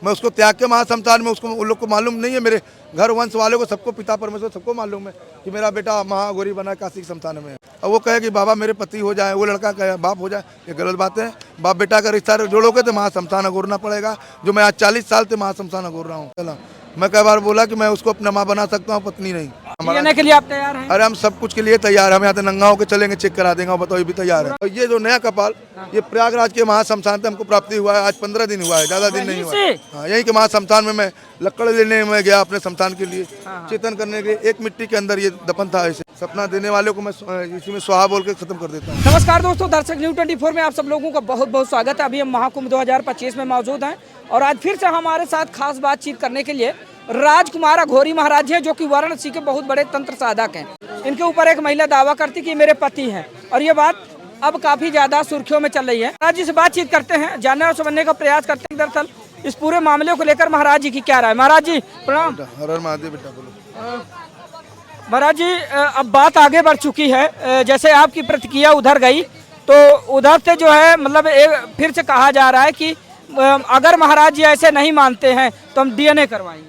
मैं उसको त्याग के महाशमशान में, उसको उन लोग को मालूम नहीं है, मेरे घर वंश वालों को सबको, पिता परमेश्वर सबको मालूम है कि मेरा बेटा महागौरी बना काशी के शमशान में है। और वो कहे कि बाबा मेरे पति हो जाए, वो लड़का कहे बाप हो जाए, ये गलत बात है। बाप बेटा का रिश्ता जोड़ोगे तो महाशमशान अगोरना पड़ेगा, जो मैं आज 40 साल से महाशमशान अगोर रहा हूँ। मैं कई बार बोला कि मैं उसको अपना माँ बना सकता हूँ, पत्नी नहीं। जीने के लिए आप तैयार हैं? अरे हम सब कुछ के लिए तैयार, हम यहाँ से नंगा होकर चलेंगे, चेक करा देंगे, बताओ ये भी तैयार है। और ये जो नया कपाल, ये प्रयागराज के महाशमशान से हमको प्राप्ति हुआ है, आज 15 दिन हुआ है, ज्यादा दिन नहीं हुआ है। हाँ, यहीं के महाशमशान में मैं लकड़ लेने में गया अपने शमशान के लिए, चेतन करने के लिए। एक मिट्टी के अंदर ये दफन था, ऐसे सपना देने वाले को मैं इसी में स्वाहा बोल के खत्म कर देता हूँ। नमस्कार दोस्तों, दर्शक न्यूज़ 24 में आप सब लोगों का बहुत बहुत स्वागत है। अभी हम महाकुंभ 2025 में मौजूद हैं और आज फिर से हमारे साथ खास बातचीत करने के लिए राजकुमार अघोरी महाराज हैं, जो कि वाराणसी के बहुत बड़े तंत्र साधक हैं। इनके ऊपर एक महिला दावा करती कि मेरे पति हैं, और ये बात अब काफी ज्यादा सुर्खियों में चल रही है। महाराज जी से बातचीत करते हैं, जानने और समझने का प्रयास करते हैं दरअसल इस पूरे मामले को लेकर महाराज जी की क्या राय। महाराज जी प्रणाम। हर हर महादेव बेटा बोलो। महाराज जी अब बात आगे बढ़ चुकी है, जैसे आपकी प्रतिक्रिया उधर गई तो उधर से जो है मतलब फिर से कहा जा रहा है कि अगर महाराज जी ऐसे नहीं मानते हैं तो हम डीएनए करवाएंगे।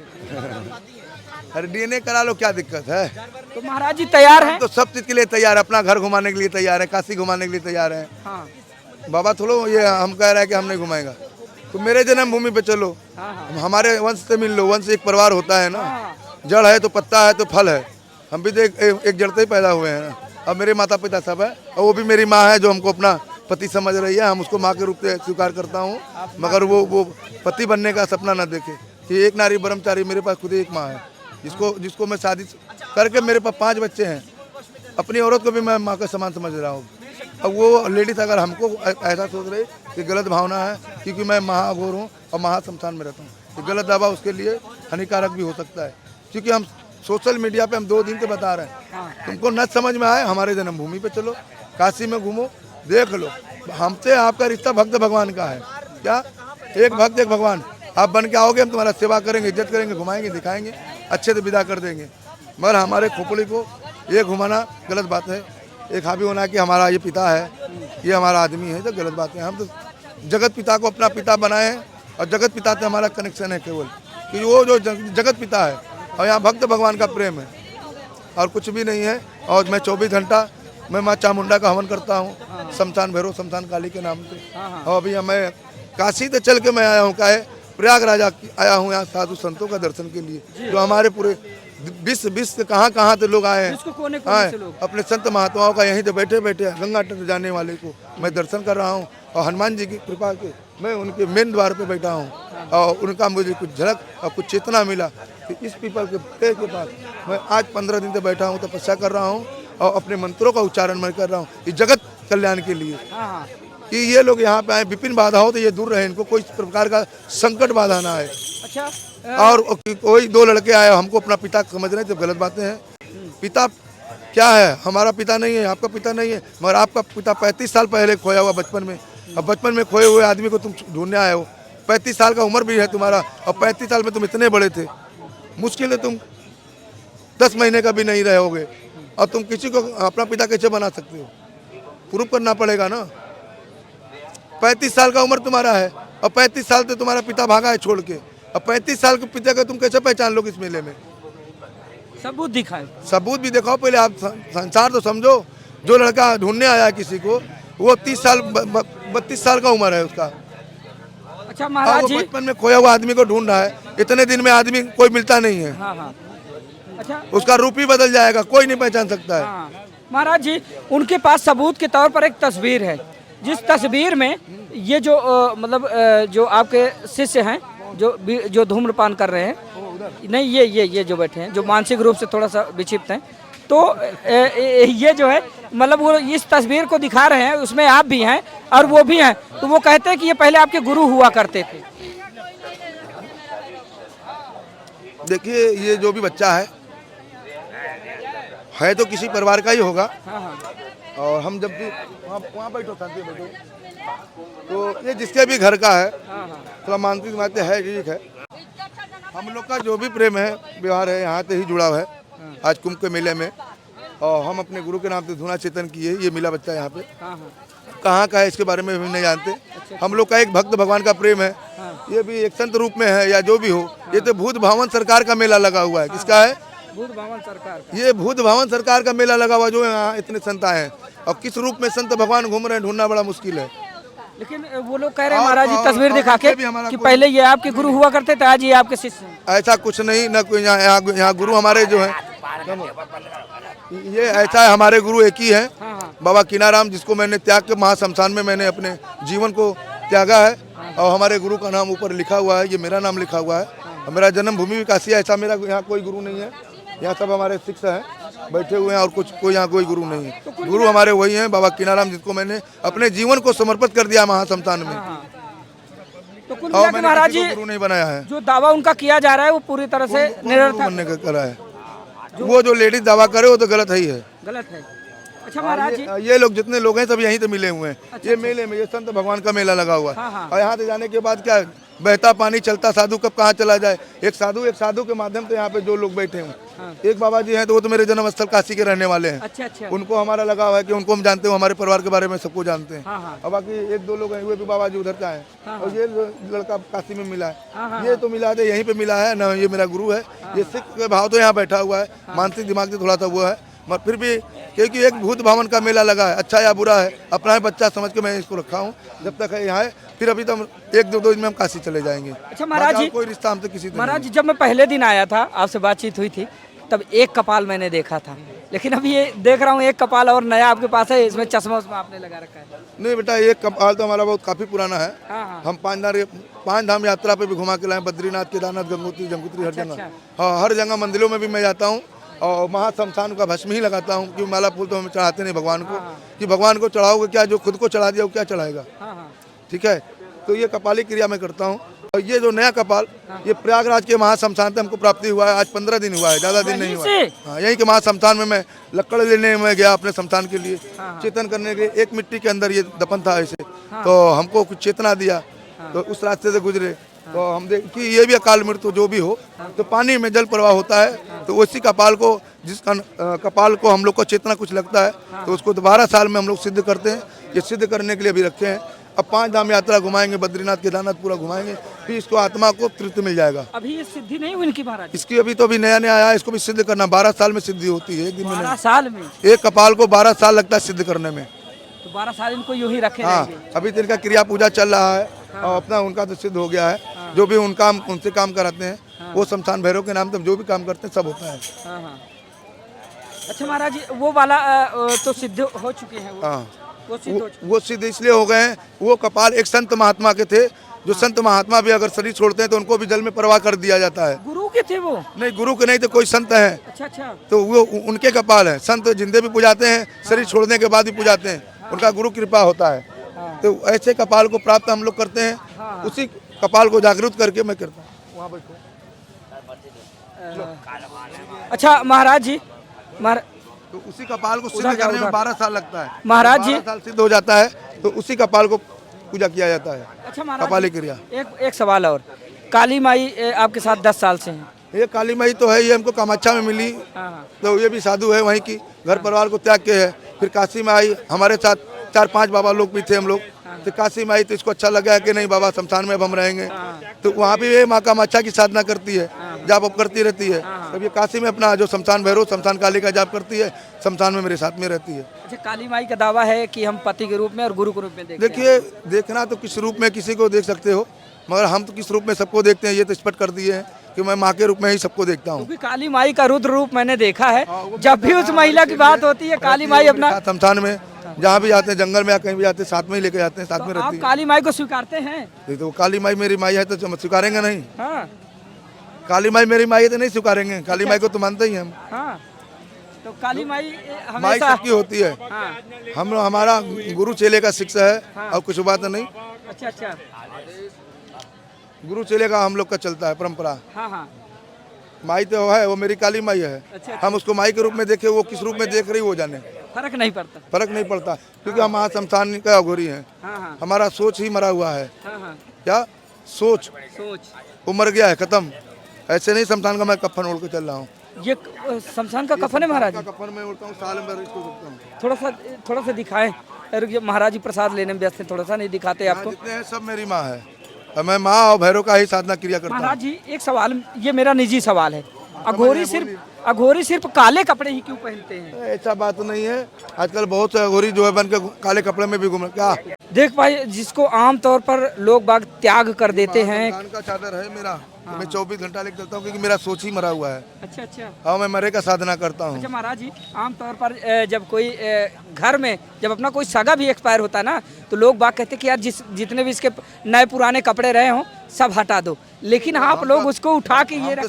अरे डीएनए करा लो, क्या दिक्कत है? तो महाराज जी तैयार हैं? तो सब चीज के लिए तैयार है, अपना घर घुमाने के लिए तैयार है, काशी घुमाने के लिए तैयार है। हाँ। बाबा थोड़ो ये हम कह रहे हैं कि हम नहीं घुमाएगा, तो मेरे जन्मभूमि पे चलो। हाँ। हमारे वंश से मिल लो, वंश एक परिवार होता है ना। हाँ। जड़ है तो पत्ता है तो फल है, हम भी तो एक जड़ से ही पैदा हुए हैं ना। अब मेरे माता पिता सब है, और वो भी मेरी माँ है जो हमको अपना पति समझ रही है, हम उसको माँ के रूप से स्वीकार करता हूँ। मगर वो पति बनने का सपना न देखे कि एक नारी ब्रह्मचारी। मेरे पास खुद एक माँ है जिसको मैं शादी करके, मेरे पास 5 बच्चे हैं, अपनी औरत को भी मैं माँ का समान समझ रहा हूँ। अब वो लेडीज अगर हमको ऐसा सोच रही कि गलत भावना है क्योंकि मैं महाअघोर हूँ और महाशमशान में रहता हूँ, तो गलत दावा उसके लिए हानिकारक भी हो सकता है। क्योंकि हम सोशल मीडिया पे हम 2 दिन से बता रहे हैं, तुमको न समझ में आए हमारे जन्मभूमि पे चलो, काशी में घूमो, देख लो। हमसे आपका रिश्ता भक्त भगवान का है। क्या? एक भक्त एक भगवान। आप बन के आओगे, हम तुम्हारा सेवा करेंगे, इज्जत करेंगे, घुमाएंगे, दिखाएंगे, अच्छे से विदा कर देंगे। मगर हमारे खोपड़ी को ये घुमाना गलत बात है। एक हावी होना कि हमारा ये पिता है, ये हमारा आदमी है, तो गलत बात है। हम तो जगत पिता को अपना पिता बनाए हैं और जगत पिता से हमारा कनेक्शन है केवल, कि वो जो जगत पिता है और यहाँ भक्त भगवान का प्रेम है और कुछ भी नहीं है। और मैं 24 घंटा मैं माँ चामुंडा का हवन करता हूँ, शमशान भैरव, शमशान काली के नाम से। और अभी मैं काशी से चल के मैं आया हूँ, काहे प्रयागराज आया हूँ यहाँ साधु संतों का दर्शन के लिए, जो हमारे पूरे विश्व से कहाँ से लोग आए हैं। अपने संत महात्माओं का यहीं से बैठे बैठे गंगा तट जाने वाले को मैं दर्शन कर रहा हूँ। और हनुमान जी की कृपा के मैं उनके मेन द्वार पे बैठा हूँ और उनका मुझे कुछ झलक और कुछ चेतना मिला कि इस पीपल के पेड़ के पास मैं आज 15 दिन से बैठा हूँ, तपस्या कर रहा हूँ और अपने मंत्रों का उच्चारण मैं कर रहा हूँ इस जगत कल्याण के लिए, कि ये लोग यहाँ पे आए, विपिन बाधा हो तो ये दूर रहे, इनको कोई प्रकार का संकट बाधा ना आए। अच्छा। और कोई 2 लड़के आए हमको अपना पिता समझ रहे, तो गलत बातें हैं। पिता क्या है? हमारा पिता नहीं है, आपका पिता नहीं है, मगर आपका पिता 35 साल पहले खोया हुआ बचपन में। अब बचपन में खोए हुए आदमी को तुम ढूंढने आए हो। 35 साल का उम्र भी है तुम्हारा और 35 साल में तुम इतने बड़े थे, मुश्किल है तुम 10 महीने का भी नहीं रहोगे और तुम किसी को अपना पिता कैसे बना सकते हो? प्रूफ करना पड़ेगा ना। 35 साल का उम्र तुम्हारा है और 35 साल से तुम्हारा पिता भागा है छोड़ के, और 35 साल के पिता का तुम कैसे पहचान लोगे इस मेले में? सबूत दिखाए, सबूत भी दिखाओ पहले। आप संसार तो समझो। जो लड़का ढूंढने आया किसी को, वो 30 साल 32 साल का उम्र है उसका। अच्छा महाराज जी, बचपन में खोया हुआ आदमी को ढूंढ रहा है। इतने दिन में आदमी कोई मिलता नहीं है। हाँ। अच्छा, उसका रूप ही बदल जाएगा, कोई नहीं पहचान सकता है। हाँ। महाराज जी, उनके पास सबूत के तौर पर एक तस्वीर है, जिस तस्वीर में ये जो मतलब जो आपके शिष्य हैं जो धूम्रपान कर रहे हैं, नहीं ये जो बैठे हैं, जो मानसिक रूप से थोड़ा सा विक्षिप्त हैं, तो ये जो है मतलब वो इस तस्वीर को दिखा रहे हैं, उसमें आप भी हैं और वो भी हैं, तो वो कहते हैं कि ये पहले आपके गुरु हुआ करते थे। देखिए, ये जो भी बच्चा है तो किसी परिवार का ही होगा। और हम जब भी वहाँ बैठो, शांति बैठो, तो ये जिसके भी घर का है, थोड़ा मानसिक बातें है, ठीक है। हम लोग का जो भी प्रेम है, व्यवहार है, यहाँ से ही जुड़ा है। आज कुंभ के मेले में और हम अपने गुरु के नाम से धुना चेतन किए, ये मिला बच्चा यहाँ पे। कहाँ का है इसके बारे में हम नहीं जानते। हम लोग का एक भक्त भगवान का प्रेम है ये भी एक संत रूप में है या जो भी हो। ये तो भूत भवन सरकार का मेला लगा हुआ है। किसका है? भूत भवन सरकार का। ये भूत भवन सरकार का मेला लगा हुआ, जो यहाँ इतने संत आए हैं। और किस रूप में संत भगवान घूम रहे हैं, ढूंढना बड़ा मुश्किल है। लेकिन वो लोग कह रहे हैं महाराज जी तस्वीर दिखा के कि पहले ये आपके गुरु हुआ करते थे, आज ये आपके शिष्य हैं। ऐसा कुछ नहीं, न कोई यहाँ गुरु हमारे जो है, ये ऐसा है, हमारे गुरु एक ही है, बाबा कीनाराम, जिसको मैंने त्याग के महाशमशान में मैंने अपने जीवन को त्यागा है। और हमारे गुरु का नाम ऊपर लिखा हुआ है, ये मेरा नाम लिखा हुआ है। और मेरा जन्मभूमि भी काशी है। ऐसा मेरा यहाँ कोई गुरु नहीं है। यहाँ सब हमारे शिष्य हैं बैठे हुए हैं, और कुछ कोई यहाँ कोई गुरु नहीं है। गुरु हमारे वही हैं, बाबा कीनाराम, जिसको मैंने अपने जीवन को समर्पित कर दिया महाशमशान में। तो कुल मिला के महाराज जी गुरु नहीं बनाया है। जो दावा उनका किया जा रहा है वो पूरी तरह से निरर्थक बनने का करा है। वो जो लेडीज दावा करे वो तो गलत ही है, गलत है। अच्छा महाराज जी, ये लोग जितने लोग हैं सब यहीं से मिले हुए हैं। ये मेले में, ये संत भगवान का मेला लगा हुआ है। और यहाँ से जाने के बाद क्या है, बहता पानी चलता साधु कब कहाँ चला जाए। एक साधु के माध्यम से यहाँ पे जो लोग बैठे हैं, एक बाबा जी हैं, तो वो तो मेरे जन्म स्थल काशी के रहने वाले हैं। अच्छा। उनको हमारा लगा हुआ है कि उनको हम जानते हो, हमारे परिवार के बारे में सबको जानते हैं। और बाकी एक दो लोग हैं, वे भी बाबा जी उधर का है। और ये लड़का काशी में मिला है, ये तो मिला है, यहीं पे मिला है ना, ये मेरा गुरु है। ये सिख के भाव तो यहाँ बैठा हुआ है, मानसिक दिमाग से थोड़ा सा वो है, मगर फिर भी क्योंकि एक भूत भवन का मेला लगा है, अच्छा या बुरा है, अपना है बच्चा समझ के मैं इसको रखा हूँ। जब तक है यहाँ है, फिर अभी तो एक दो दिन में हम काशी चले जाएंगे। अच्छा महाराज जी, कोई रिश्ता हमसे किसी महाराज जी, जब मैं पहले दिन आया था, आपसे बातचीत हुई थी, तब एक कपाल मैंने देखा था, लेकिन अभी ये देख रहा हूँ एक कपाल और नया आपके पास है, इसमें चश्मा उसमें आपने लगा रखा है। नहीं बेटा, एक कपाल तो हमारा बहुत काफी पुराना है। हम 5 धाम यात्रा पे भी घुमा के लाए, बद्रीनाथ, केदारनाथ, गंगोत्री हर जगह। हाँ, हर जगह मंदिरों में भी मैं जाता हूँ, और महाशमशान का भस्म ही लगाता हूँ, क्योंकि माला फूल तो हम चढ़ाते नहीं भगवान को, कि भगवान को चढ़ाओगे क्या, जो खुद को चढ़ा दिया वो क्या चढ़ाएगा। ठीक है, तो ये कपाली क्रिया मैं करता हूँ। और ये जो नया कपाल, ये प्रयागराज के महाशमशान से हमको प्राप्ति हुआ है। आज 15 दिन हुआ है, ज्यादा दिन नहीं हुआ है। हाँ, यहीं के महाशमशान में मैं लकड़ लेने में गया अपने शमशान के लिए, चेतन करने के लिए। एक मिट्टी के अंदर ये दफन था ऐसे, तो हमको कुछ चेतना दिया, तो उस रास्ते से गुजरे, तो हम देख कि ये भी अकाल मृत्यु जो भी हो, तो पानी में जल प्रवाह होता है, तो उसी कपाल को, जिस कपाल को हम लोग को चेतना कुछ लगता है, तो उसको 12 साल में हम लोग सिद्ध करते हैं। ये सिद्ध करने के लिए भी रखे हैं। अब 5 धाम यात्रा घुमाएंगे, बद्रीनाथ केदारनाथ पूरा घुमाएंगे, फिर इसको आत्मा को तृप्ति मिल जाएगा। अभी ये सिद्धि नहीं हुई इनकी महाराज? इसकी अभी तो अभी नया आया है, इसको भी सिद्ध करना 12 साल में सिद्धि होती है। एक दिन में 12 साल में? एक कपाल को 12 साल लगता है सिद्ध करने में। तो 12 साल इनको यूं ही रखे? हाँ, अभी तो इनका क्रिया पूजा चल रहा है, और अपना उनका तो सिद्ध हो गया है। जो भी उनसे काम कराते हैं, वो शमशान भैरव के नाम से जो भी काम करते हैं सब होता है। अच्छा महाराज जी, वो वाला तो सिद्ध हो चुके हैं वो सिद्ध इसलिए हो गए हैं, वो कपाल एक संत महात्मा के थे, जो संत महात्मा भी अगर शरीर छोड़ते हैं तो उनको भी जल में प्रवाह कर दिया जाता है। गुरु के थे वो? नहीं, गुरु के नहीं, तो कोई संत है। अच्छा। तो वो उनके कपाल है। संत जिंदे भी पुजाते हैं, शरीर छोड़ने के बाद भी पुजाते हैं, उनका गुरु कृपा होता है। तो ऐसे कपाल को प्राप्त हम लोग करते हैं। उसी कपाल को जागरूक करके मैं करता हूँ। वहाँ बैठो। अच्छा महाराज जी, तो उसी कपाल को सिद्ध करने में 12 साल लगता है महाराज जी। 12 साल सिद्ध हो जाता है, तो उसी कपाल को पूजा किया जाता है। अच्छा महाराज, कपाली क्रिया। एक सवाल और, काली माई आपके साथ 10 साल से हैं? ये काली माई तो है, ये हमको कामाख्या में मिली, तो ये भी साधु है, वहीं की घर परिवार को त्याग के है। फिर काशी में आई, हमारे साथ 4-5 बाबा लोग भी थे हम लोग। तो काशी में आई तो इसको अच्छा लगा कि नहीं बाबा शमशान में अब हम रहेंगे, तो वहाँ भी ये माँ कामाख्या की साधना करती है, जाप अब करती रहती है। तब ये काशी में अपना जो शमशान भैरव, शमशान काली का जाप करती है, शमशान में मेरे साथ में रहती है। अच्छा, काली माई का दावा है कि हम पति के रूप में और गुरु के रूप में देखते हैं। देखिए, देखना तो किस रूप में किसी को देख सकते हो, मगर हम तो किस रूप में सबको देखते हैं, ये तो स्पष्ट कर दिए हैं कि मैं माँ के रूप में ही सबको देखता हूँ। क्योंकि काली माई का रुद्र रूप मैंने देखा है, जब भी उस महिला की बात होती है काली माई अपना शमशान में जहाँ भी जाते हैं, जंगल में या कहीं भी जाते हैं, साथ में ही लेके जाते हैं, साथ में रहती है। काली माई को स्वीकारते हैं? तो काली माई मेरी माई है तो स्वीकारेंगे नहीं? हाँ। काली माई मेरी माई है तो नहीं स्वीकारेंगे, काली माई को तो मानते ही हम। हाँ। तो काली माई माई सबकी होती है। हम हमारा गुरु चेले का शिक्षा है, और कुछ बात नहीं। अच्छा। गुरु चेले का हम लोग का चलता है परंपरा। हाँ। माई तो है, वो मेरी काली माई है। अच्छा। हम उसको माई के रूप में देखे, वो किस रूप में देख रही वो जाने, फर्क नहीं पड़ता। फर्क नहीं पड़ता, क्योंकि हम शमशान का अघोरी हैं। हमारा सोच ही मरा हुआ है। क्या सोच वो मर गया है, खत्म। ऐसे नहीं शमशान का मैं कफन ओढ़ के चल रहा हूँ। ये शमशान का कफन है महाराज? कफन में उड़ता हूँ, साल में इसको रखता हूँ। थोड़ा सा दिखाएं। महाराज जी प्रसाद लेने में व्यस्त हैं, थोड़ा सा नहीं दिखाते आपको? जितने हैं सब मेरी माँ है। और मैं माँ और भैरव का ही साधना क्रिया करता हूँ। महाराज जी एक सवाल, ये मेरा निजी सवाल है, अघोरी सिर्फ काले कपड़े ही क्यों पहनते हैं? ऐसा बात नहीं है, आजकल बहुत से अघोरी जो है बन के काले कपड़े में भी घूम रहे। क्या देख भाई, जिसको आम तौर पर लोग बाग त्याग कर देते हैं। भगवान का चादर है मेरा, मैं 24 घंटा लेकर चलता हूँ क्योंकि मेरा सोच ही मरा हुआ है। अच्छा अच्छा। हाँ, मैं मरे का साधना करता हूँ। अच्छा महाराज जी, आमतौर पर जब कोई घर में जब अपना कोई सगा भी एक्सपायर होता है ना, तो लोग बात कहते हैं कि यार जितने भी इसके नए पुराने कपड़े रहे हों सब हटा दो, लेकिन आप लोग उसको उठा के ये तो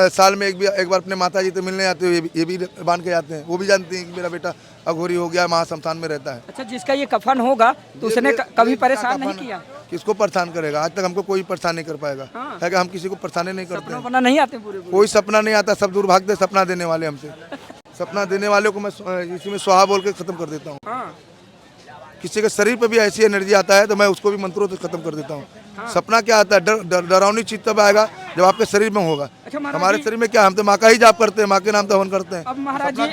साल में एक बार अपने माता जी तो मिलने आते हुए ये भी बांध के जाते हैं। वो भी जानते हैं कि मेरा बेटा अघोरी हो गया, महाशमशान में रहता है। अच्छा, जिसका ये कफन होगा तो उसने कभी परेशान नहीं किया? किसको परेशान करेगा? आज तक हमको कोई परेशान नहीं कर पाएगा। हाँ। है कि हम किसी को परेशान नहीं करते हैं। सपना नहीं आते पूरे? कोई सपना नहीं आता, सब दूर भागते सपना देने वाले हमसे। सपना देने वाले को मैं इसी में स्वाहा बोल के खत्म कर देता हूँ। हाँ। किसी के शरीर पे भी ऐसी एनर्जी आता है तो मैं उसको भी मंत्रों से खत्म कर देता हूँ। हाँ। सपना क्या आता है? डरावनी चीज तब आएगा जब आपके शरीर में होगा। अच्छा हमारे शरीर में क्या, हम तो माँ का ही जाप करते हैं, माँ के नाम तो हवन करते हैं। अब महाराज जी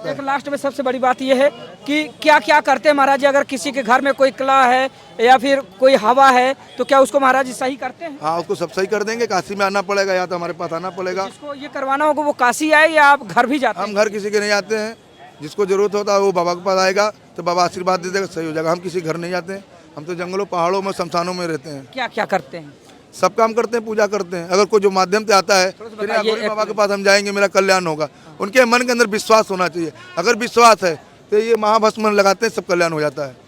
एक लास्ट में सबसे बड़ी बात यह है कि क्या क्या करते हैं महाराज जी, अगर किसी के घर में कोई कला है या फिर कोई हवा है तो क्या उसको महाराज जी सही करते हैं? हाँ, उसको सब सही कर देंगे। काशी में आना पड़ेगा या तो हमारे पास आना पड़ेगा। जिसको ये करवाना होगा वो काशी आए या आप घर भी जाते हैं? हम घर किसी के नहीं आते हैं, जिसको जरूरत होता है वो बाबा के पास आएगा तो बाबा आशीर्वाद दे देगा, सही हो जाएगा। हम किसी घर नहीं जाते हैं, हम तो जंगलों पहाड़ों में शमशानों में रहते हैं। क्या क्या करते हैं? सब काम करते हैं, पूजा करते हैं। अगर कोई जो माध्यम से आता है फिर अघोरी बाबा के पास हम जाएंगे, मेरा कल्याण होगा। उनके मन के अंदर विश्वास होना चाहिए। अगर विश्वास है तो ये महाभस्म लगाते हैं, सब कल्याण हो जाता है।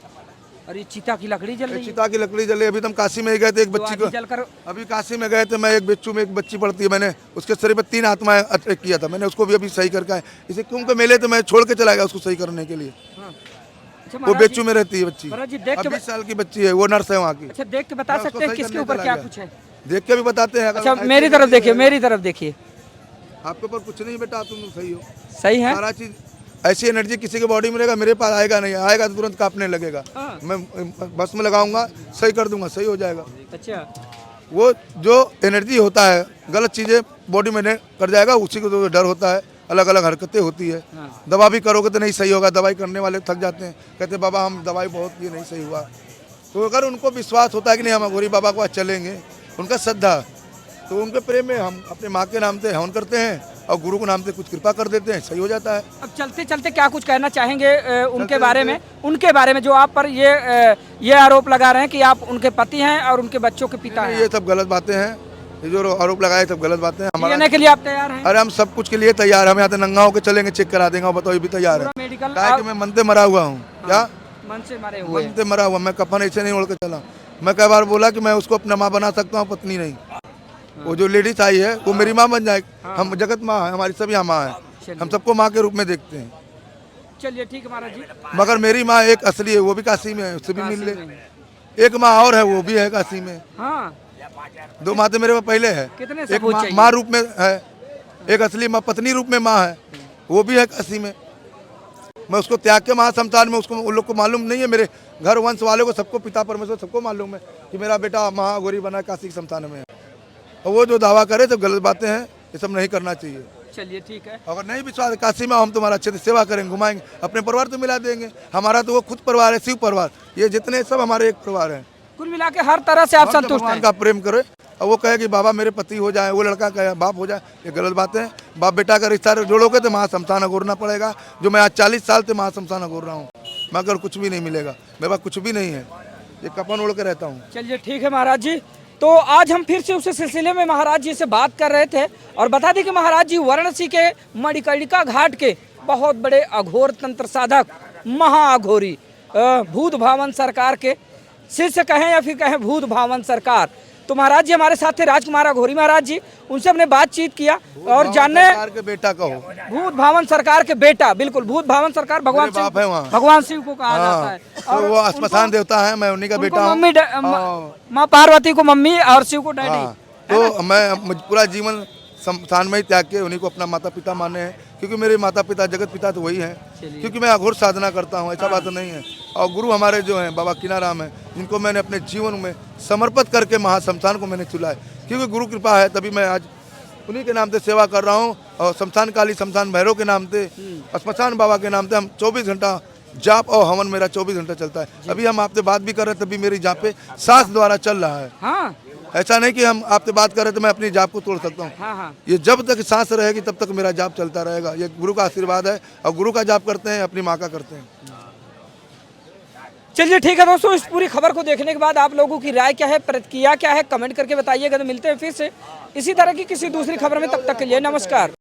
अरे चिता की लकड़ी जल रही है? चिता की लकड़ी जले। अभी तो हम काशी में गए थे, एक बच्ची को जलकर अभी काशी में गए थे, मैं एक बिच्छू में एक बच्ची पड़ती है, मैंने उसके शरीर पर 3 आत्माएं अटैक किया था, मैंने उसको भी अभी सही करके आए। इसे कुंभ मेले तो मैं छोड़ के चला गया उसको सही करने के लिए। वो बेचू में रहती है बच्ची, 20 साल की बच्ची है, वो नर्स है वहाँ की। अच्छा, देख के बता सकते हैं किसके ऊपर क्या कुछ है? देख के भी बताते हैं। अच्छा मेरी तरफ देखिए, मेरी तरफ देखिए। आपके ऊपर कुछ नहीं बेटा, तुम सही हो। सही है। सारा चीज ऐसी एनर्जी किसी के बॉडी में रहेगा, मेरे पास आएगा नहीं, आएगा तो तुरंत कांपने लगेगा। मैं बस में लगाऊंगा, सही कर दूंगा, सही हो जाएगा। अच्छा, वो जो एनर्जी होता है गलत चीजें बॉडी में कर जाएगा, उसी को तो डर होता है। अलग अलग हरकतें होती है। दवा भी करोगे तो नहीं सही होगा, दवाई करने वाले थक जाते हैं, कहते बाबा हम दवाई बहुत की नहीं सही हुआ। तो अगर उनको विश्वास होता है कि नहीं हम अघोरी बाबा के पास चलेंगे, उनका श्रद्धा, तो उनके प्रेम में हम अपने माँ के नाम से हवन करते हैं और गुरु के नाम से कुछ कृपा कर देते हैं, सही हो जाता है। अब चलते चलते क्या कुछ कहना चाहेंगे उनके बारे में जो आप पर ये आरोप लगा रहे हैं कि आप उनके पति हैं और उनके बच्चों के पिता हैं? ये सब गलत बातें हैं, ये जो आरोप लगाए सब गलत बातें हैं। लेने के लिए आप तैयार हैं? अरे हम सब कुछ के लिए तैयार हैं, हम यहाँ नंगा होकर चलेंगे, चेक करा देंगे, बताओ ये भी तैयार है। मेडिकल कि मैं मन से मरा हुआ हूँ। क्या मन से मरे हुए? मन से मरा हुआ, मैं कफन ऐसे नहीं ओढ़ के चला। मैं कई बार बोला कि मैं उसको अपना माँ बना सकता हूँ, पत्नी नहीं। वो जो लेडीज आई है वो मेरी माँ बन जाए। हम जगत माँ है, हमारी सभी माँ है, हम सबको माँ के रूप में देखते हैं। चलिए ठीक है महाराज जी। मगर मेरी माँ एक असली है, वो भी काशी में है, उससे भी मिल ले। एक माँ और है, वो भी है काशी में। हाँ, 2 माँ तो मेरे पास पहले है। एक माँ रूप में है, एक असली माँ पत्नी रूप में माँ है, वो भी है काशी में। मैं उसको त्याग के महाशमशान में, उसको उन लोग को मालूम नहीं है, मेरे घर वंश वाले को सबको, पिता परमेश्वर सबको मालूम है कि मेरा बेटा महाअघोरी बना काशी के शमशान में है। और वो जो दावा करे तो गलत बातें हैं, ये सब नहीं करना चाहिए। चलिए ठीक है। अगर नहीं विश्वास, काशी में हम तुम्हारा अच्छे से सेवा करेंगे, घुमाएंगे, अपने परिवार तो मिला देंगे। हमारा तो वो खुद परिवार है, शिव परिवार, ये जितने सब हमारे एक परिवार है। कुल मिला के हर तरह से आप संतुष्ट हैं? का प्रेम करे और वो कहे कि बाबा मेरे पति हो जाए, वो लड़का कहे बाप हो जाए, ये गलत बात है। बाप बेटा का रिश्ता जोड़ोगे तो महाशमशान अघोरना पड़ेगा, जो मैं आज 40 साल से महाशमशान अघोर रहा हूँ, मगर कुछ भी नहीं मिलेगा, मेरे पास कुछ भी नहीं है, ये कपन ओढ़ के रहता हूँ। चलिए ठीक है महाराज जी। तो आज हम फिर से उस सिलसिले में महाराज जी से बात कर रहे थे और बता दें कि महाराज जी वाराणसी के मणिकर्णिका घाट के बहुत बड़े अघोर तंत्र साधक, महाअघोरी, भूत भावन सरकार के शिष्य कहें या फिर कहें भूत भावन सरकार। तो महाराज जी हमारे साथ थे राजकुमार अघोरी महाराज जी, उनसे हमने बातचीत किया और जानने के बेटा कहो, भूत भावन सरकार के बेटा, बिल्कुल भूत भावन सरकार भगवान शिव को कहा जाता है। और वो श्मशान देवता है, मैं उन्हीं का बेटा हूँ। मम्मी माँ पार्वती को मम्मी और शिव को डैडी। तो मैं पूरा जीवन शमशान में ही त्याग के उन्हीं को अपना माता पिता माने हैं, क्योंकि मेरे माता पिता जगत पिता तो वही हैं, क्योंकि मैं अघोर साधना करता हूँ, ऐसा बात नहीं है। और गुरु हमारे जो हैं बाबा कीनाराम हैं, जिनको मैंने अपने जीवन में समर्पित करके महाशमशान को मैंने चुना है, क्योंकि गुरु कृपा है तभी मैं आज उन्हीं के नाम से सेवा कर रहा हूँ। और शमशान काली, शमशान भैरव के नाम से, श्मशान बाबा के नाम से हम 24 घंटा जाप और हवन मेरा 24 घंटा चलता है। अभी हम आपसे बात भी कर रहे हैं तभी मेरी जाप पे सांस द्वारा चल रहा है। हाँ ऐसा नहीं कि हम आपसे बात कर रहे तो मैं अपनी जाप को तोड़ सकता हूँ। हाँ हाँ। ये जब तक सांस रहेगी तब तक मेरा जाप चलता रहेगा। ये गुरु का आशीर्वाद है और गुरु का जाप करते हैं, अपनी माँ का करते हैं। चलिए ठीक है दोस्तों, इस पूरी खबर को देखने के बाद आप लोगों की राय क्या है, प्रतिक्रिया क्या है, कमेंट करके बताइएगा। तो मिलते हैं फिर से इसी तरह की किसी दूसरी खबर में, तब तक के लिए नमस्कार।